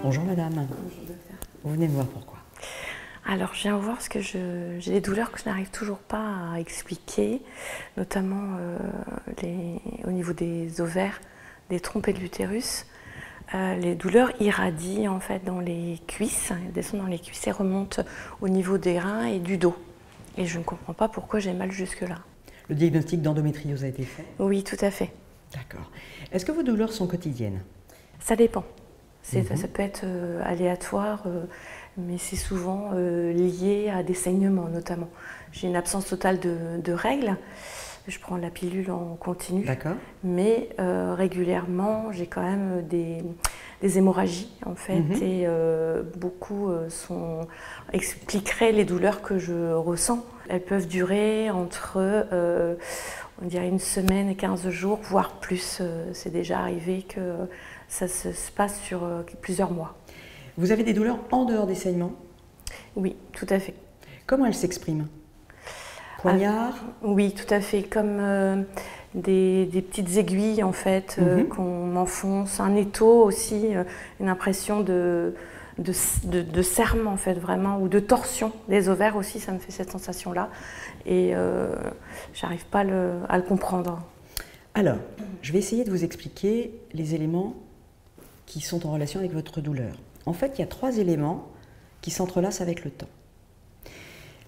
Bonjour madame. Bonjour docteur. Vous venez me voir pourquoi? Alors je viens vous voir parce que j'ai des douleurs que je n'arrive toujours pas à expliquer, notamment au niveau des ovaires, des trompes et de l'utérus. Les douleurs irradient en fait dans les cuisses, elles descendent dans les cuisses et remontent au niveau des reins et du dos. Et je ne comprends pas pourquoi j'ai mal jusque-là. Le diagnostic d'endométriose a été fait? Oui, tout à fait. D'accord. Est-ce que vos douleurs sont quotidiennes? Ça dépend. Ça peut être aléatoire, mais c'est souvent lié à des saignements notamment. J'ai une absence totale de règles. Je prends la pilule en continu. D'accord. Mais régulièrement, j'ai quand même des hémorragies en fait. Et beaucoup expliqueraient les douleurs que je ressens. Elles peuvent durer entre on dirait 1 semaine et 15 jours, voire plus. C'est déjà arrivé que ça se passe sur plusieurs mois. Vous avez des douleurs en dehors des saignements? Oui, tout à fait. Comment elles s'expriment? Poignard? Oui, tout à fait. Comme des petites aiguilles en fait qu'on m'enfonce. Un étau aussi, une impression de serrement en fait vraiment, ou de torsion des ovaires aussi, ça me fait cette sensation-là. Et j'arrive pas à le comprendre. Alors, je vais essayer de vous expliquer les éléments qui sont en relation avec votre douleur. En fait, il y a 3 éléments qui s'entrelacent avec le temps.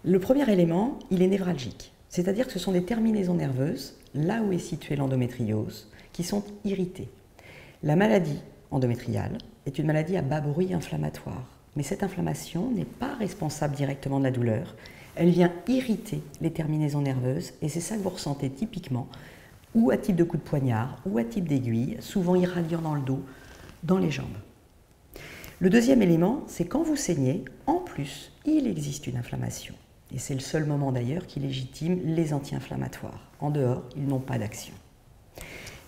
Le premier élément, il est névralgique, c'est-à-dire que ce sont des terminaisons nerveuses, là où est située l'endométriose, qui sont irritées. La maladie endométriale est une maladie à bas bruit inflammatoire, mais cette inflammation n'est pas responsable directement de la douleur, elle vient irriter les terminaisons nerveuses, et c'est ça que vous ressentez typiquement, ou à type de coup de poignard, ou à type d'aiguille, souvent irradiant dans le dos, dans les jambes. Le deuxième élément, c'est quand vous saignez, en plus, il existe une inflammation. Et c'est le seul moment d'ailleurs qui légitime les anti-inflammatoires. En dehors, ils n'ont pas d'action.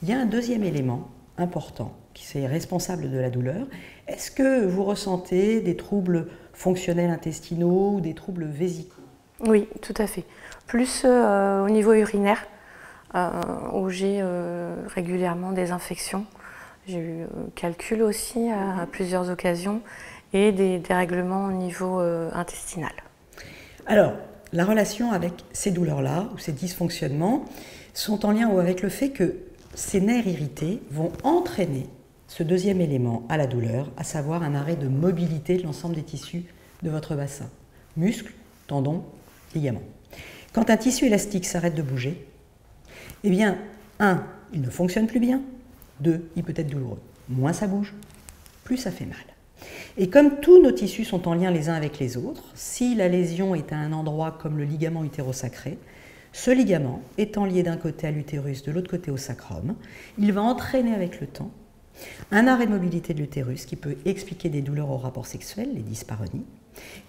Il y a un deuxième élément important qui est responsable de la douleur. Est-ce que vous ressentez des troubles fonctionnels intestinaux ou des troubles vésicaux? Oui, tout à fait. Plus au niveau urinaire, où j'ai régulièrement des infections. J'ai eu calcul aussi à plusieurs occasions et des dérèglements au niveau intestinal. Alors, la relation avec ces douleurs-là, ou ces dysfonctionnements, sont en lien avec le fait que ces nerfs irrités vont entraîner ce deuxième élément à la douleur, à savoir un arrêt de mobilité de l'ensemble des tissus de votre bassin. Muscles, tendons, ligaments. Quand un tissu élastique s'arrête de bouger, eh bien, 1, il ne fonctionne plus bien, 2, il peut être douloureux. Moins ça bouge, plus ça fait mal. Et comme tous nos tissus sont en lien les uns avec les autres, si la lésion est à un endroit comme le ligament utérosacré, ce ligament étant lié d'un côté à l'utérus, de l'autre côté au sacrum, il va entraîner avec le temps un arrêt de mobilité de l'utérus qui peut expliquer des douleurs au rapport sexuel, les dyspareunies,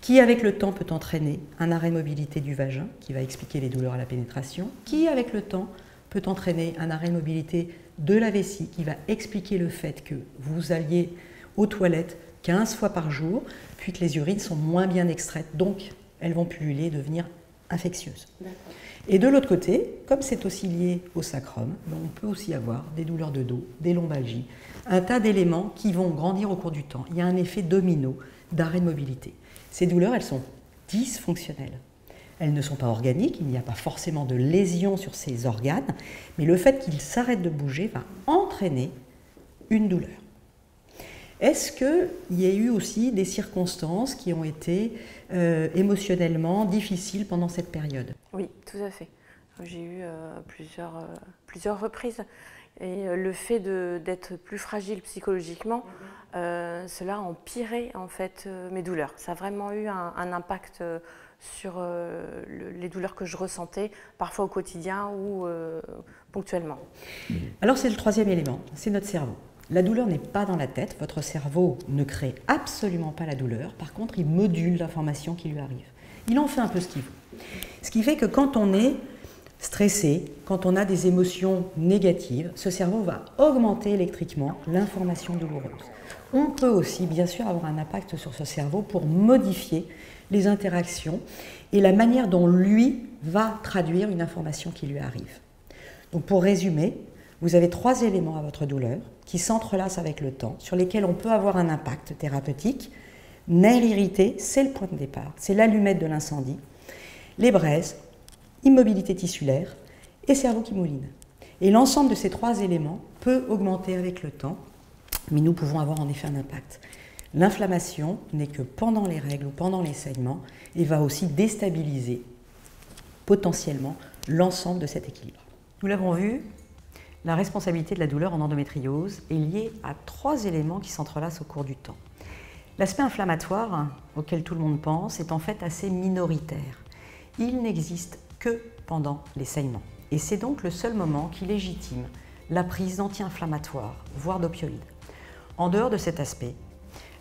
qui avec le temps peut entraîner un arrêt de mobilité du vagin qui va expliquer les douleurs à la pénétration, qui avec le temps peut entraîner un arrêt de mobilité de la vessie qui va expliquer le fait que vous alliez aux toilettes 15 fois par jour, puis que les urines sont moins bien extraites, donc elles vont pulluler et devenir infectieuses. Et de l'autre côté, comme c'est aussi lié au sacrum, on peut aussi avoir des douleurs de dos, des lombalgies, un tas d'éléments qui vont grandir au cours du temps. Il y a un effet domino d'arrêt de mobilité. Ces douleurs, elles sont dysfonctionnelles. Elles ne sont pas organiques, il n'y a pas forcément de lésion sur ces organes, mais le fait qu'ils s'arrêtent de bouger va entraîner une douleur. Est-ce qu'il y a eu aussi des circonstances qui ont été émotionnellement difficiles pendant cette période? Oui, tout à fait. J'ai eu plusieurs reprises. Et le fait d'être plus fragile psychologiquement, cela a empiré en fait mes douleurs. Ça a vraiment eu un impact sur les douleurs que je ressentais, parfois au quotidien ou ponctuellement. Alors c'est le troisième élément, c'est notre cerveau. La douleur n'est pas dans la tête, votre cerveau ne crée absolument pas la douleur, par contre il module l'information qui lui arrive. Il en fait un peu ce qu'il veut. Ce qui fait que quand on est stressé, quand on a des émotions négatives, ce cerveau va augmenter électriquement l'information douloureuse. On peut aussi bien sûr avoir un impact sur ce cerveau pour modifier les interactions et la manière dont lui va traduire une information qui lui arrive. Donc pour résumer, vous avez 3 éléments à votre douleur qui s'entrelacent avec le temps, sur lesquels on peut avoir un impact thérapeutique. Nerf irrité, c'est le point de départ, c'est l'allumette de l'incendie. Les braises, immobilité tissulaire et cerveau qui mouline. Et l'ensemble de ces 3 éléments peut augmenter avec le temps, mais nous pouvons avoir en effet un impact. L'inflammation n'est que pendant les règles ou pendant les saignements et va aussi déstabiliser potentiellement l'ensemble de cet équilibre. Nous l'avons vu, la responsabilité de la douleur en endométriose est liée à 3 éléments qui s'entrelacent au cours du temps. L'aspect inflammatoire, auquel tout le monde pense, est en fait assez minoritaire. Il n'existe que pendant les saignements. Et c'est donc le seul moment qui légitime la prise d'anti-inflammatoires, voire d'opioïdes. En dehors de cet aspect,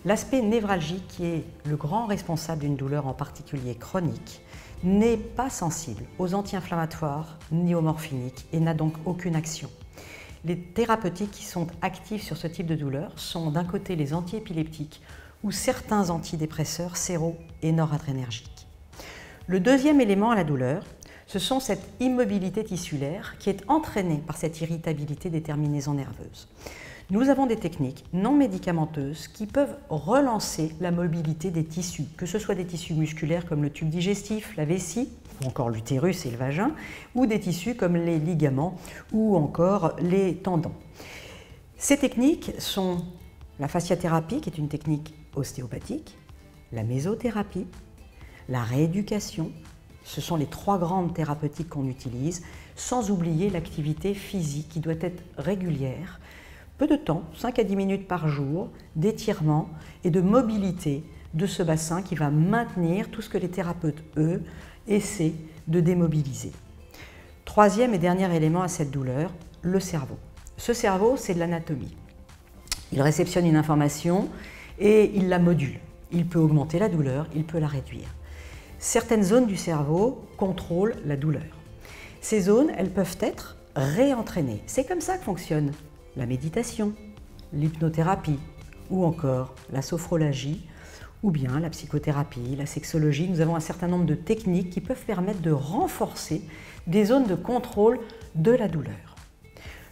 l'aspect névralgique, qui est le grand responsable d'une douleur en particulier chronique, n'est pas sensible aux anti-inflammatoires ni aux morphiniques et n'a donc aucune action. Les thérapeutiques qui sont actives sur ce type de douleur sont d'un côté les antiépileptiques ou certains antidépresseurs séro- et noradrénergiques. Le deuxième élément à la douleur, ce sont cette immobilité tissulaire qui est entraînée par cette irritabilité des terminaisons nerveuses. Nous avons des techniques non médicamenteuses qui peuvent relancer la mobilité des tissus, que ce soit des tissus musculaires comme le tube digestif, la vessie, ou encore l'utérus et le vagin, ou des tissus comme les ligaments ou encore les tendons. Ces techniques sont la fasciathérapie, qui est une technique ostéopathique, la mésothérapie, la rééducation. Ce sont les 3 grandes thérapeutiques qu'on utilise, sans oublier l'activité physique qui doit être régulière. Peu de temps, 5 à 10 minutes par jour, d'étirement et de mobilité de ce bassin qui va maintenir tout ce que les thérapeutes, eux, essaient de démobiliser. 3e et dernier élément à cette douleur, le cerveau. Ce cerveau, c'est de l'anatomie. Il réceptionne une information et il la module. Il peut augmenter la douleur, il peut la réduire. Certaines zones du cerveau contrôlent la douleur. Ces zones, elles peuvent être réentraînées. C'est comme ça que fonctionne la méditation, l'hypnothérapie ou encore la sophrologie ou bien la psychothérapie, la sexologie. Nous avons un certain nombre de techniques qui peuvent permettre de renforcer des zones de contrôle de la douleur.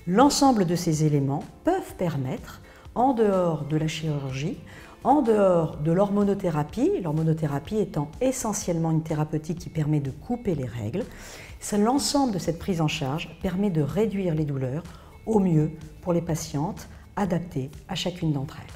L'ensemble de ces éléments peuvent permettre, en dehors de la chirurgie, en dehors de l'hormonothérapie étant essentiellement une thérapeutique qui permet de couper les règles, l'ensemble de cette prise en charge permet de réduire les douleurs au mieux pour les patientes, adaptées à chacune d'entre elles.